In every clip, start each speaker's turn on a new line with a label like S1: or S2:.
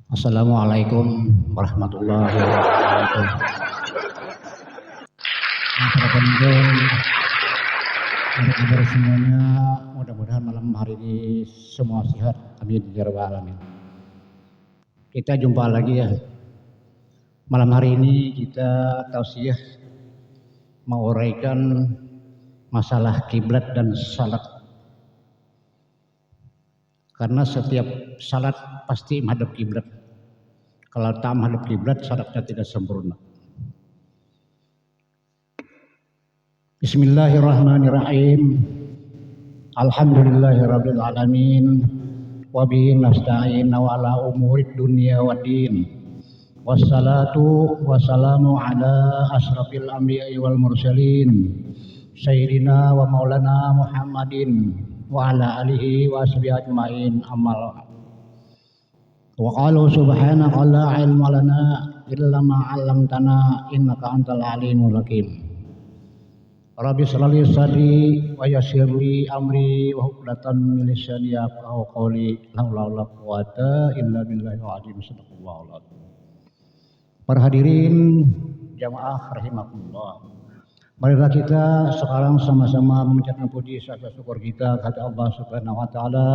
S1: Assalamualaikum warahmatullahi wabarakatuh. Para penonton, apa kabar semuanya? Mudah-mudahan malam hari ini semua sehat. Amin ya rabbal alamin. Kita jumpa lagi ya. Malam hari ini kita tausiah menguraikan masalah kiblat dan salat. Karena setiap salat pasti menghadap kiblat. Kalau tak menghadap kiblat, salatnya tidak sempurna. Bismillahirrahmanirrahim. Alhamdulillahirabbil alamin. Wa bihi nasta'in wa ala umurid dunya waddin. Wassalatu wassalamu ala asrafil anbiya'i wal mursalin. Sayyidina wa maulana Muhammadin wa ala alihi wa sahbihi ajmain. Amal. Wa qalu subhanaka la ilma lana illa ma 'allamtana innaka antal alimul hakim. Rabbi shrah li sadri wa yassir li amri wa uqdatan min lisani yafqahu qawli la haula wala quwwata illa billahi al-'azim sadaqallahu al-'azim. Para hadirin jamaah rahimakumullah. Marilah kita sekarang sama-sama mengucapkan puji serta syukur kita kepada Allah Subhanahu wa taala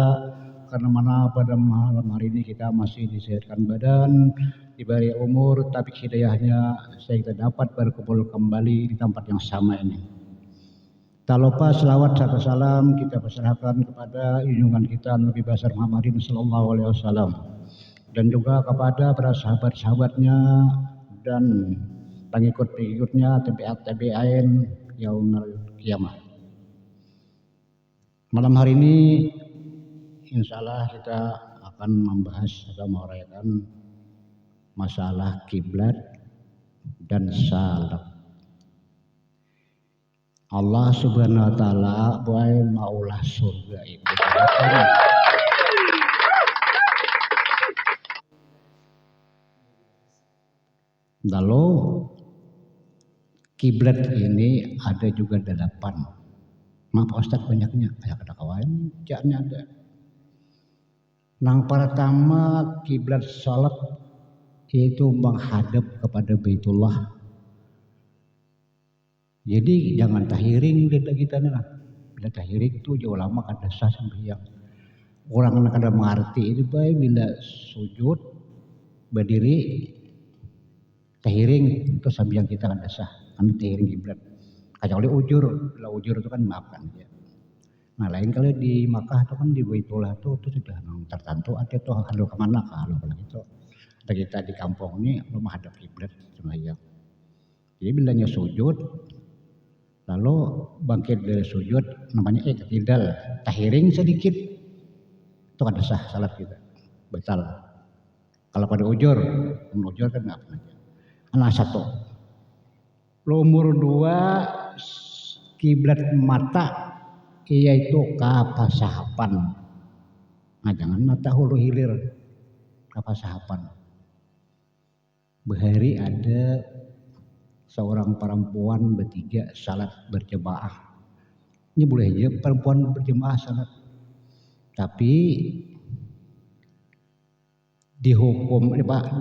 S1: karena mana pada malam hari ini kita masih disehatkan badan, diberi umur, tapi hidayahnya sehingga kita dapat berkumpul kembali di tempat yang sama ini. Tak lupa selawat serta salam kita persilahkan kepada junjungan kita Nabi besar Muhammadin sallallahu alaihi wasallam dan juga kepada para sahabat-sahabatnya dan pengikut-pengikutnya tabi'in yaumul kiamah. Malam hari ini insyaallah kita akan membahas atau menguraikan masalah kiblat dan salat. Allah Subhanahu wa taala bae maulah surga itu. Lalu kiblat ini ada juga 8. Maaf Ustaz banyaknya, kayak kata kawan, jaknya ada. Yang pertama kiblat salat yaitu menghadap kepada Baitullah. Jadi jangan tahiring kita lah. Bila tahiring itu jauh lama kada sah sembahyang. Orang yang kada mengerti itu baik bila sujud berdiri tahiring itu sembahyang kita kada sah. Kan tahiring kiblat. Kecuali ujur, bila ujur itu kan maafkan ya. Nah lain kalau di Makkah itu kan di Baitullah itu sudah tertentu ada tuh hadap kemana kalau itu. Ada kita di kampung ini belum hadap kiblat sembahyang. Jadi bilanya sujud lalu bangkit dari sujud namanya i'tidal, tahiring sedikit itu kada sah salat kita batal. Kalau pada ujur kan enggak apa aja. Nah satu. Nomor 2 kiblat mata yaitu kapasahapan. Nah jangan mata hulu hilir kapasahapan. Bahari ada seorang perempuan bertiga salat berjemaah. Ini boleh aja perempuan berjemaah salat. Tapi dihukum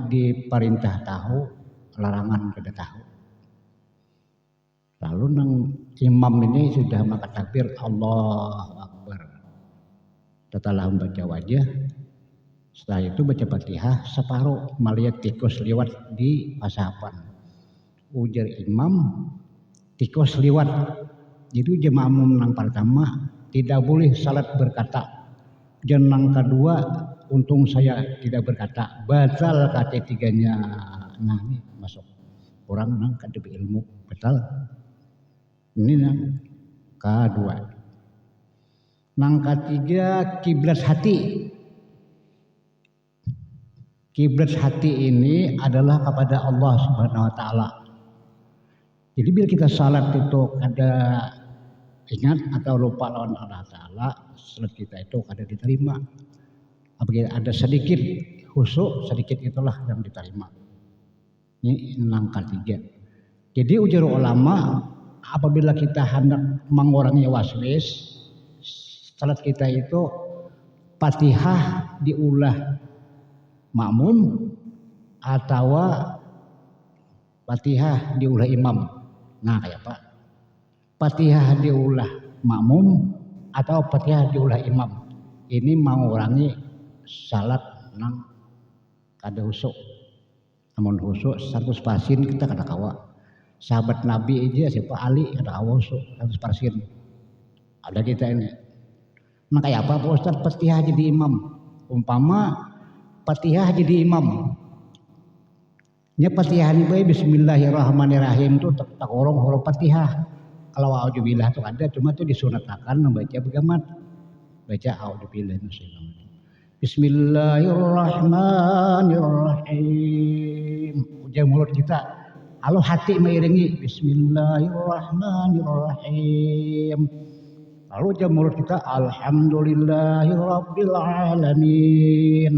S1: diperintah tahu, larangan kada tahu. Lalu nang imam ini sudah maka takbir Allahu Akbar. Setelah membaca wajah, setelah itu baca Fatihah separuh melihat tikus lewat di pasapan. Ujar imam tikus lewat. Jadi jemaah yang pertama tidak boleh salat berkata. Dan yang kedua untung saya tidak berkata. Batal ketiganya. Nah ini masuk. Orang yang kada ilmu batal. Ini yang kedua. Yang ketiga kiblat hati. Kiblat hati ini adalah kepada Allah Subhanahu wa taala. Jadi bila kita salat itu kada ingat atau lupa lawan Allah Ta'ala, salat kita itu kada diterima. Apabila ada sedikit khusyuk, sedikit itulah yang diterima. Ini yang ketiga. Jadi ujar ulama, apabila kita hendak mengurangi waswis, salat kita itu Fatihah diulah makmum atau Fatihah diulah imam. Nah kayak apa? Fatihah diulah makmum atau Fatihah diulah imam. Ini mengurangi salat nang kada husuk. Namun husuk 100% kita kada kawa. Sahabat Nabi aja siapa Ali kada kawa husuk 100%. Ada kita ini. Nah kayak apa Pak Ustaz? Fatihah jadi imam. Umpama Fatihah jadi imam. Nya Fatihah ini bae bismillahirrahmanirrahim tuh tak orang huruf Fatihah. Kalau auzubillah tuh ada cuma tuh disunatakan membaca begamat. Baca auzubillah minasyaitonir. Bismillahirrahmanirrahim. Ujang mulut kita. Kalau hati mengiringi bismillahirrahmanirrahim. Lalu ujang mulut kita alhamdulillahirabbil alamin.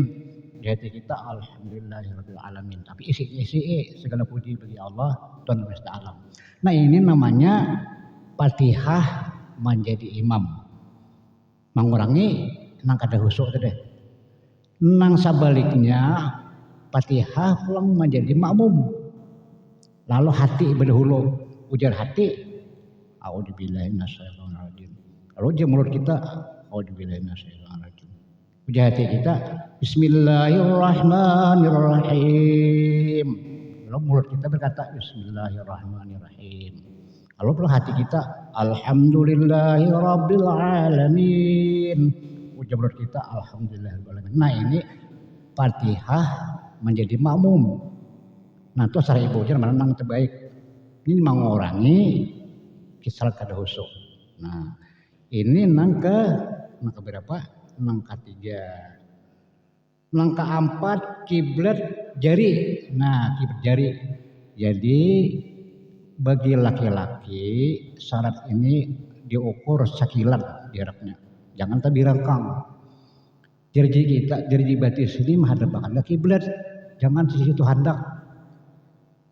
S1: Di hati kita alhamdulillahirabbil alamin. Tapi isi segala puji bagi Allah Tuhan semesta alam. Nah ini namanya Fatihah menjadi imam. Mengurangi nang kada husuk teh. Nang sabaliknya Fatihah pulang menjadi makmum. Lalu hati berdahulu ujar hati a'udzubillahi minasyaitonir rajim. Lalu ujar mulut kita a'udzubillahi minasyaitonir rajim. Ujar hati kita bismillahirrahmanirrahim. Lalu mulut kita berkata bismillahirrahmanirrahim. Lalu perlu hati kita alhamdulillahirabbil alamin. Ujar mulut kita alhamdulillahirabbil alamin. Nah ini Fatihah menjadi makmum. Nah itu secara ibu ujar mana nang terbaik. Ini mengurangi kisah kada husuk. Nah ini nang berapa? Nang ketiga. Nang keempat kiblat jari. Nah kiblat jari. Jadi bagi laki-laki syarat ini diukur sakilan jaraknya. Jangan tadi rangkang. Jari batis ini menghadap ke kiblat. Jangan sisi itu hendak.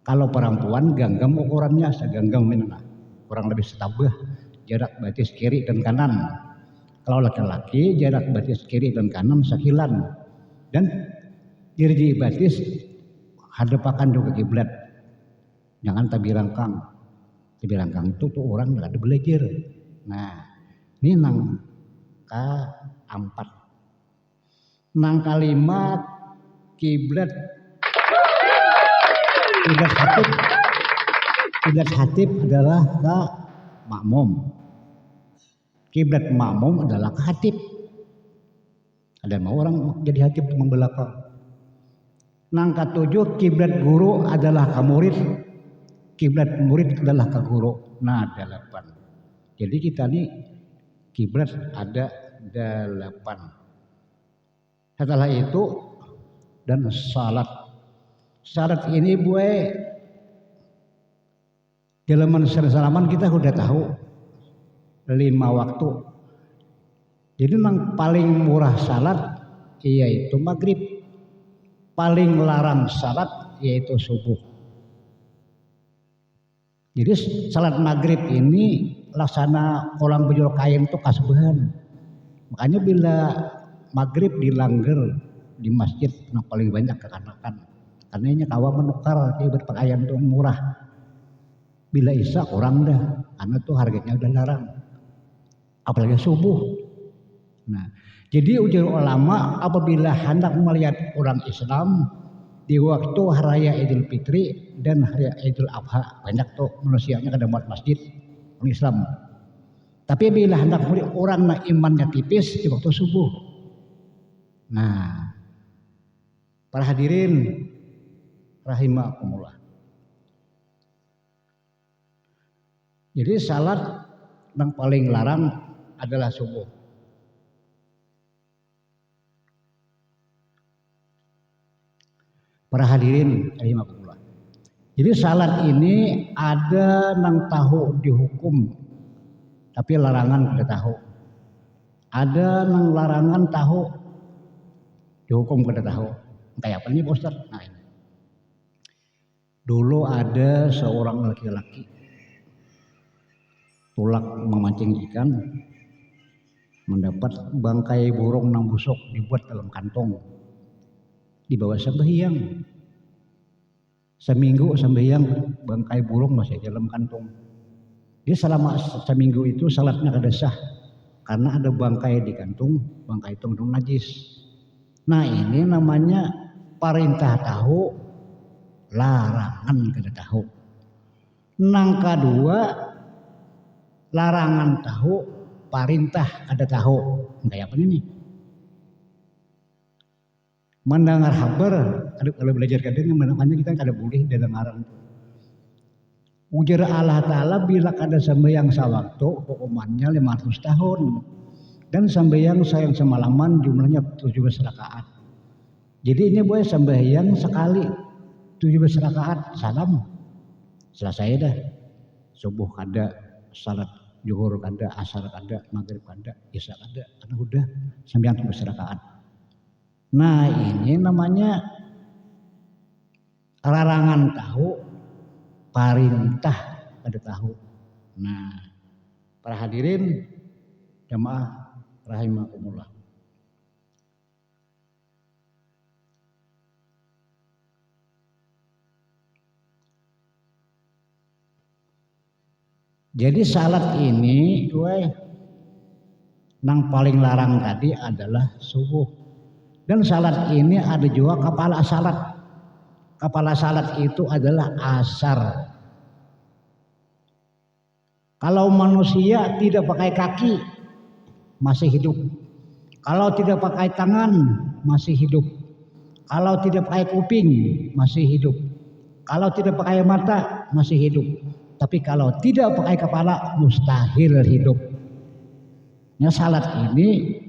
S1: Kalau perempuan ganggam ukurannya seganggam minana. Kurang lebih setabah jarak batis kiri dan kanan. Kalau laki-laki jarak batis kiri dan kanan sakilan. Dan jari batis hadapakan juga kiblat. Jangan tabi rangkang. Tabi rangkang itu tuh orang nggak ada belajar. Nah, ini nang keempat. Nang kalimat kiblat hatib adalah ke makmum. Kiblat makmum adalah ke hatib. Ada mau orang jadi hatib membelakang. Nang ketujuh kiblat guru adalah ke murid. Kiblat murid adalah ke guru. Nah 8. Jadi kita nih kiblat ada 8. Setelah itu dan salat. Syarat ini buat Jalaman salaman kita udah tahu 5 waktu. Jadi memang paling murah salat yaitu maghrib. Paling larang salat yaitu subuh. Jadi salat maghrib ini laksana orang bejol kain itu kasubuhan. Makanya bila maghrib dilanggar di masjid yang paling banyak kekanakan. Karena ini kawa menukar kayak berpakaian itu murah. Bila isya kurang dah, karena tuh harganya udah larang. Apalagi subuh. Nah, jadi ujar ulama apabila hendak melihat orang Islam di waktu hari raya Idul Fitri dan hari Idul Adha, banyak tuh manusianya kada buat masjid orang Islam. Tapi bila hendak melihat orang yang imannya tipis di waktu subuh. Nah, para hadirin rahimakumullah. Jadi salat yang paling larang adalah subuh. Para hadirin rahimakumullah. Jadi salat ini ada nang tahu dihukum, tapi larangan kada tahu. Ada nang larangan tahu, dihukum kada tahu. Kayak apa nih Pak Ustaz? Nah ini. Dulu ada seorang laki-laki tulak memancing ikan, mendapat bangkai burung nang busuk dibuat dalam kantong. dibawa sembahyang. Seminggu sembahyang bangkai burung masih dalam kantung. Dia selama seminggu itu salatnya kada sah karena ada bangkai di kantung, bangkai itu najis. Nah ini namanya perintah tahu, larangan kada tahu. Nang kedua larangan tahu, perintah kada tahu. Kayak apa ini? Mendengar kabar, kalau belajar kadang makanya kita kada boleh dengaran. Ujar Allah Ta'ala bila kada sembahyang sawaktu hukumannya 500 tahun dan sembahyang sayang semalaman jumlahnya 17 rakaat. Jadi ini boleh sembahyang sekali 17 rakaat salam selesai dah. Subuh kada, salat zuhur kada, asar kada, maghrib kada, isya kada, karena udah sembahyang 17 rakaat. Nah ini namanya larangan tahu, perintah kada tahu. Nah, para hadirin jamaah rahimakumullah. Jadi salat ini nang paling larang tadi adalah subuh. Dan salat ini ada juga kepala salat. Kepala salat itu adalah asar. Kalau manusia tidak pakai kaki masih hidup. Kalau tidak pakai tangan masih hidup. Kalau tidak pakai kuping masih hidup. Kalau tidak pakai mata masih hidup. Tapi kalau tidak pakai kepala mustahil hidup. Nah, salat ini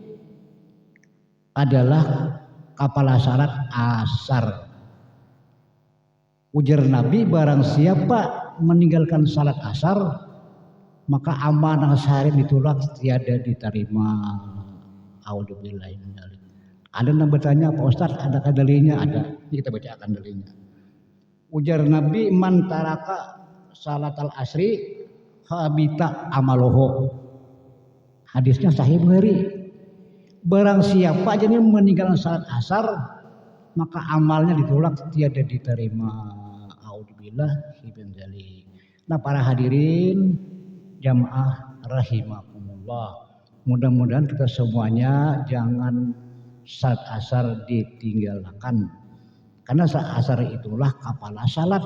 S1: adalah kepala salat asar. Ujar Nabi barang siapa meninggalkan salat asar maka amanah sehari ditolak tiada diterima. Auzubillahi min dzalik. Ada yang bertanya, Pak Ustadz adakah dalilnya? Ada. Ini kita bacakan dalilnya. Ujar Nabi man taraka salatal asri habita amaluhu. Hadisnya sahih Bukhari. Barang siapa aja yang meninggalkan salat asar maka amalnya ditolak tiada diterima. Auzubillahi min dzalik. Nah, para hadirin jamaah rahimakumullah. Mudah-mudahan kita semuanya jangan salat asar ditinggalkan. Karena salat asar itulah kepala salat.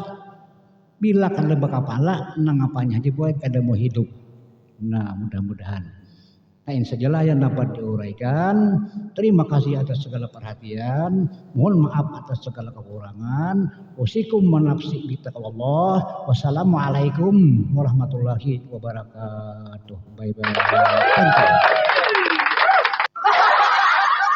S1: Bila kada berkepala nang apanya aja boleh kada mau hidup. Nah, mudah-mudahan nah, ini sajalah yang dapat diuraikan. Terima kasih atas segala perhatian. Mohon maaf atas segala kekurangan. Usikum menafsi bitaqwallah. Wassalamualaikum warahmatullahi wabarakatuh. Bye bye.